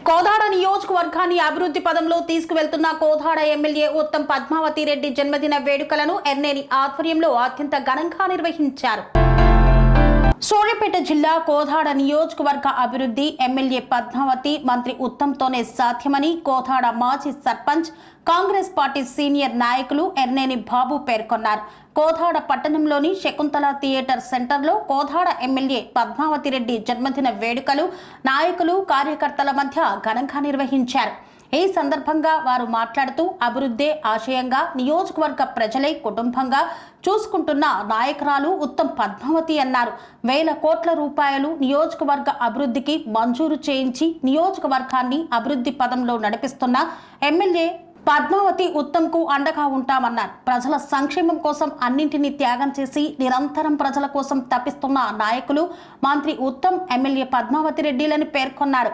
కోదాడ నియోజకవర్గాన్ని అభివృద్ధి పదంలో తీసుకువెళ్తున్న కోదాడ ఎమ్మెల్యే ఉత్తమ్ పద్మావతి రెడ్డి జన్మదిన వేడుకలను ఎర్నేని ఆధ్వర్యంలో అత్యంత ఘనంగా నిర్వహించారు. సూర్యాపేట జిల్లా కోదాడ నియోజకవర్గ అభివృద్ధి ఎమ్మెల్యే పద్మావతి మంత్రి ఉత్తమ్తోనే సాధ్యమని కోదాడ మాజీ సర్పంచ్ కాంగ్రెస్ పార్టీ సీనియర్ నాయకులు ఎర్నేని బాబు పేర్కొన్నారు. కోదాడ పట్టణంలోని శకుంతల థియేటర్ సెంటర్లో కోదాడ ఎమ్మెల్యే పద్మావతి రెడ్డి జన్మదిన వేడుకలు నాయకులు కార్యకర్తల మధ్య ఘనంగా నిర్వహించారు. ఈ సందర్భంగా వారు మాట్లాడుతూ అభివృద్ధి ఆశయంగా నియోజకవర్గ ప్రజలే కుటుంబంగా చూసుకుంటున్న నాయకురాలు ఉత్తమ్ పద్మావతి అన్నారు. వేల కోట్ల రూపాయలు నియోజకవర్గ అభివృద్ధికి మంజూరు చేయించి నియోజకవర్గాన్ని అభివృద్ధి పదంలో నడిపిస్తున్న ఎమ్మెల్యే పద్మావతి ఉత్తమ్కు అండగా ఉంటామన్నారు. ప్రజల సంక్షేమం కోసం అన్నింటినీ త్యాగం చేసి నిరంతరం ప్రజల కోసం తప్పిస్తున్న నాయకులు మంత్రి ఉత్తమ్ ఎమ్మెల్యే పద్మావతి రెడ్డిలని పేర్కొన్నారు.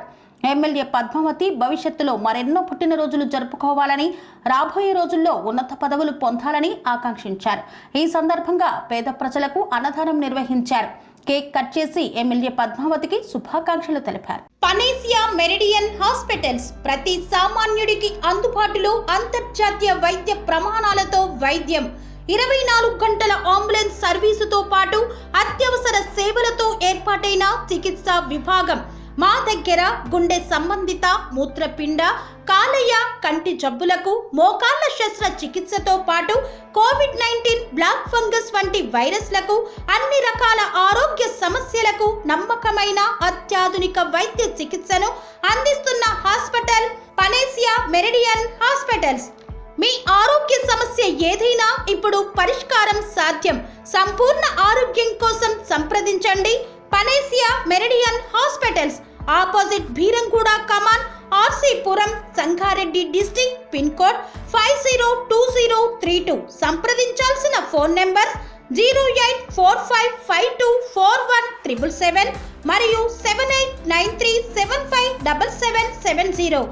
ఎమ్మెల్యే పద్మావతి భవిష్యత్తులో మరెన్నో పుట్టినరోజులు జరుపుకోవాలని, రాబోయే రోజుల్లో ఉన్నత పదవులు పొందాలని ఆకాంక్షించారు. ఈ సందర్భంగా పేద ప్రజలకు అన్నదానం నిర్వహించారు. కేక్ కట్ చేసి ఎమ్మెల్యే పద్మావతికి శుభాకాంక్షలు తెలిపారు. పనేసియా మెరిడియన్ హాస్పిటల్స్ ప్రతి సామాన్యుడికి అందుబాటులో అంతర్జాతీయ వైద్య ప్రమాణాలతో వైద్యం, 24 గంటల అంబులెన్స్ సర్వీసుతో పాటు అత్యవసర సేవలతో ఏర్పాటైన చికిత్సా విభాగం. మా దగ్గర గుండె సంబంధిత, మూత్రపిండ, కాలేయ, కంటి జబ్బులకు, మోకాళ్ల శస్త్ర చికిత్సతో పాటు కోవిడ్-19, బ్లాక్ ఫంగస్ వంటి వైరస్లకు, అన్ని రకాల ఆరోగ్య సమస్యలకు నమ్మకమైన అత్యాధునిక వైద్య చికిత్సను అందిస్తున్న హాస్పిటల్ పనేసియా మెరిడియన్ హాస్పిటల్స్. మీ ఆరోగ్య సమస్య ఏదైనా ఇప్పుడు పరిష్కారం సాధ్యం. సంపూర్ణ ఆరోగ్యం కోసం సంప్రదించండి Panacea Meridian hospitals, opposite Bheeramguda Kaman, RC Puram, Sangareddy district, pin code 502032. సంప్రదించాల్సిన ఫోన్ నెంబర్ 0845524177 మరియు 7893757770.